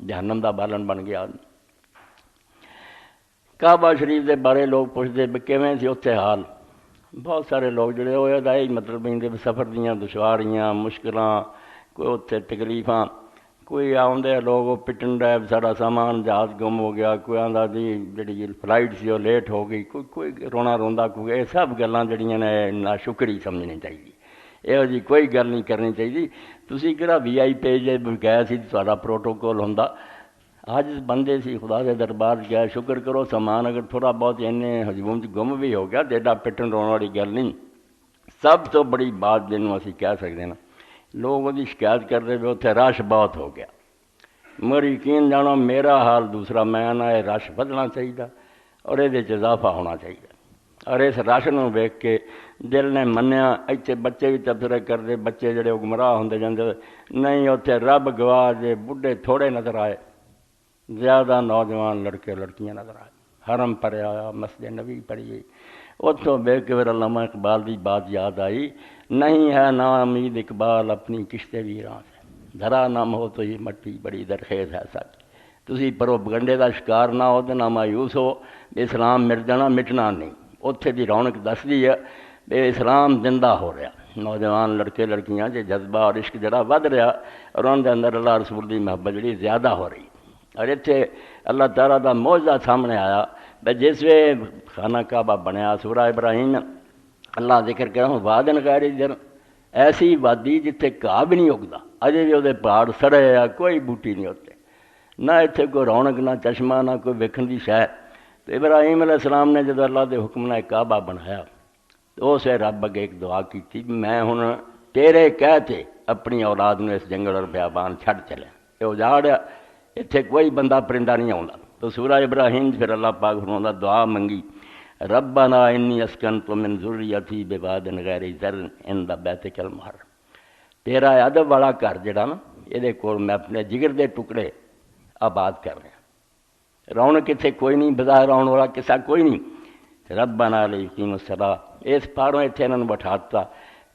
جہنم دا بالن بن گیا۔ کعبہ شریف دے بارے لوگ پوچھتے بھی کیویں سی اتنے حال، بہت سارے لوگ جڑے ہوئے یہ مطلب کہ سفر دیاں دشواریاں مشکلاں، کوئی اتنے تکلیفاں، کوئی آدھے لوگ پٹن ڈے سارا سامان جہاز گم ہو گیا، کوئی آدھا جی جی فلائٹ سی وہ لیٹ ہو گئی، کوئی رونا روندا، کوئی یہ سب گلاں جڑیاں نے ناشکری سمجھنی چاہیے، یہو جی کوئی گل نہیں کرنی چاہیے۔ تسی کہڑا وی آئی پی جے گئے سی تہاڈا پروٹوکول ہوندا، اج بندے سی خدا دے دربار گیا، شکر کرو سامان اگر تھوڑا بہت ہجوم گم بھی ہو گیا تو ایڈا پٹن رونے والی گل نہیں۔ سب تو بڑی بات جنوں اسی کہہ سکتے ہیں نا، لوگ وہ شکایت کرتے بھی اتنے رش بہت ہو گیا، مگر یقین جانو میرا حال دوسرا، میں نہ یہ رش بدلنا چاہیے اور یہ اضافہ ہونا چاہیے، اور اس رش نو ویکھ کے دل نے منیا۔ اتنے بچے بھی تبصرے کرتے، بچے جڑے گمراہ ہوندے جاندے، نہیں اتنے رب گواہ جے بڈھے تھوڑے نظر آئے، زیادہ نوجوان لڑکے لڑکیاں نظر آئے، حرم پڑھیا آیا، مسجد نبی پڑھی گئی، اتوں ویکھ کے پھر علامہ اقبال کی بات یاد آئی، نہیں ہے نا امید اقبال اپنی کشتے ویراں سے، دھرا نام ہو تو یہ مٹی بڑی درخیز ہے سچ۔ تسی پروپگنڈے کا شکار نہ ہو تو نہ مایوس ہو، اسلام مٹ جانا مٹنا نہیں، اتھے دی رونق دسدی ہے بے اسلام زندہ ہو رہا، نوجوان لڑکے لڑکیاں جے جذبہ اور عشق جڑا ود رہا اور ان دے اندر اللہ رسول دی محبت جڑی زیادہ ہو رہی، اور اتنے اللہ تعالیٰ دا معجزہ سامنے آیا بھئی جس وے خانہ کعبہ بنیا، سورہ ابراہیم اللہ ذکر کروں وادن غیر ذر، ایسی وادی جتھے گھاہ بھی نہیں اگدا، اجے بھی وہ پہاڑ سڑے آ، کوئی بوٹی نہیں ہوتے، نہ اتنے کوئی رونق نہ چشمہ نہ کوئی ویکھن دی شے۔ تو ابراہیم علیہ السلام نے جب اللہ دے حکم نے کعبہ بنایا تو اسے رب اگے ایک دعا کی تھی، میں ہن تیرے کہتے اپنی اولاد نے اس جنگل اور بیابان چھڑ چلے، یہ اجاڑیا، اتنے کوئی بندہ پرندہ نہیں آتا۔ تو سورہ ابراہیم پھر اللہ پاک فرماتا دعا منگی، ربنا انی اسکنت من ذریتی بواد غیر ذر عند بیتک المحرم، تیرا ادب والا گھر جڑا نا یہ کول میں اپنے جگر دے ٹکڑے آباد کر رہا، رونق اتنے کوئی نہیں، بظاہر آن والا کسا کوئی نہیں، ربنا لیقیموا الصلاۃ، اس پاروں اتنے انہوں نے بٹھاتا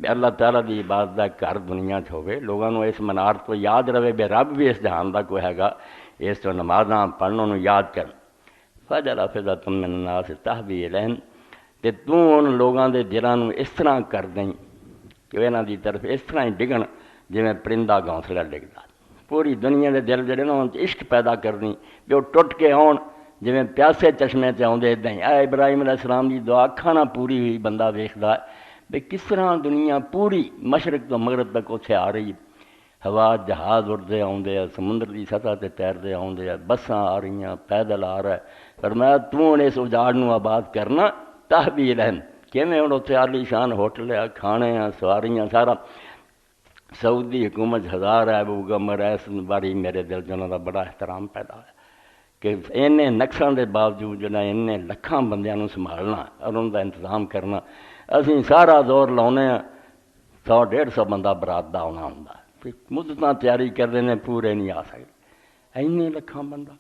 بے اللہ تعالیٰ دی عبادت دا گھر دنیا چ ہوئے، لوگوں کو اس منار تو یاد رہے بے رب بھی اس جہان دا کوئی ہے گا، اس تو نمازاں پڑھنوں نو یاد کر۔ فجر فضۃ من الناس تہوی الیہم، تے تو ان لوگاں دے دلاں نو اس طرح کر دیں کہ انہاں دی طرف اس طرح ہی ڈگن جویں پرندہ گھونسلہ ڈگدا، پوری دنیا دے دل جڑے نا عشق پیدا کرنی جو ٹوٹ کے آن جویں پیاسے چشمے تے آندے اداں ہی۔ اے ابراہیم علیہ السلام دی دعا اکھاں نہ پوری ہوئی بندہ ویکھدا ہے بھئی کس طرح دنیا پوری مشرق تو مغرب تک اتھے آ رہی ہے، ہوا جہاز اڑدے آندے ہیں، سمندر دی سطح تے تیردے آندے ہیں، بساں آ رہی ہیں، پیدل آ رہا ہے، فرمایا تو ہن اس اجاڑ نو آباد کرنا تہوی الیہم، کیویں ہن اتھے عالی شان ہوٹل ہے، کھانے ہیں، سواریاں، سارا سعودی حکومت ہزار ہے وہ مگر اس باری میرے دل جنہوں کا بڑا احترام پیدا ہے کہ اینے نقصاں دے باوجود جڑا اینے لکھاں بندیاں نو سنبھالنا اور ان کا انتظام کرنا، اسی سارا زور لاؤنے ہیں، 100-150 بندہ برات دا ہونا ہوں، مدتاں تیاری کرتے ہیں پورے نہیں آ سکتے، اینے لکھاں بندہ،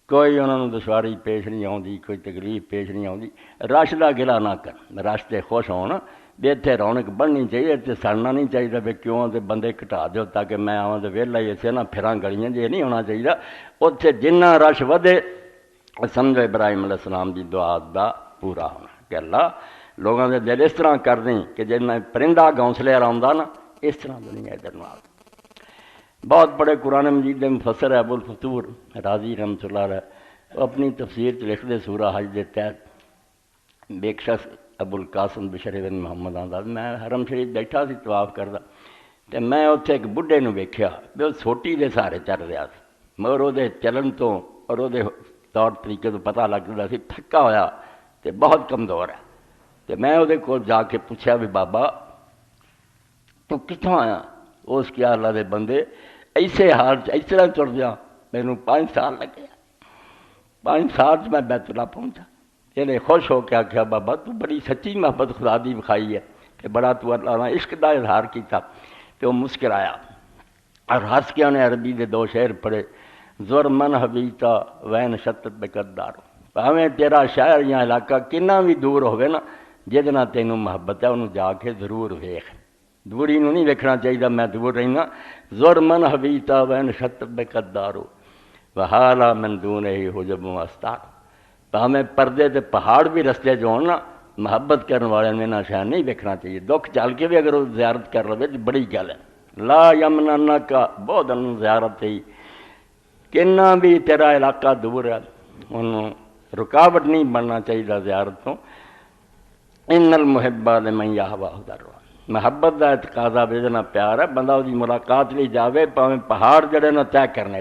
کوئی انہوں نے دشواری پیش نہیں آتی، کوئی تکلیف پیش نہیں آتی، رش کا گلا نہ کر، رش تے خوش ہونا بھی اتنے رونق بڑھنی چاہیے، اتنے سڑنا نہیں چاہیے بھی کیوں تے بندے گھٹا دیو تاکہ میں آواں تے ویلا ہی اسے نہ پھراں گلیاں جی نہیں ہونا چاہیے، اتنے جنہ رش ودے سمجھو ابراہیم علیہ السلام دی دعا دا پورا ہونا کہ اللہ لوگوں دے دل اس طرح کر دیں کہ جن پرندہ گھونسلے آوندا نا اس طرح دنیا ادھر نہ آ۔ بہت بڑے قرآن مجید دے مفسر ہے ابو الفتور راضی رحمۃ اللہ علیہ، اپنی تفسیر چ لکھ دے سورہ حج دے تحت ایک شخص ابو القاسم بشر بن محمد آندا، میں حرم شریف بیٹھا سی طواف کردا تے میں اتنے ایک بڈھے نو ویکھیا بھی وہ سوٹی دے سہارے چل رہا سی، مگر وہ چلن تو اور وہ طور طریقے تو پتہ لگتا سی تھکا ہویا تے بہت کمزور ہے، تے میں وہ کول جا کے پوچھا بھی بابا تو کتوں آیا؟ اس کیا اللہ دے بندے ایسے حال اس طرح تر دیا مینوں 5 سال لگے، 5 سال میں بیت اللہ پہنچا، یہ خوش ہو کے آخیا بابا تو بڑی سچی محبت خدا دی بکھائی ہے کہ بڑا تو اللہ عشق دا اظہار کیتا، تو وہ مسکرایا اور ہنس کے انہیں عربی دے 2 شعر پڑھے، زر من حبیتا وین شتت بقدار، بھاویں تیرا شہر یا علاقہ کنا بھی دور ہوئے نا جہد نال تینوں محبت ہے انہوں جا کے ضرور ویکھ، دوری نہیں ویکھنا چاہیے میں دور رہنا، زر من حبیتا وین شتت بقدارو وحالا من دون ہی حجب واسطار، پاویں پردے تے پہاڑ بھی رستے جو ہون نا، محبت کرنے والے میں نہ شان نہیں دیکھنا چاہیے، دکھ چل کے بھی اگر وہ زیارت کر لے تو بڑی گل ہے۔ لا یمننا کا بہت زیارت ہے، کنا بھی تیرا علاقہ دور ہے انہوں رکاوٹ نہیں بننا چاہیے زیارت تو۔ ان المحبہ لمن یہویٰ ضرور، محبت کا تقاضا بے پیار ہے، بندہ وہ ملاقات لی جاوے پاویں پہاڑ جڑے نہ طے کرنے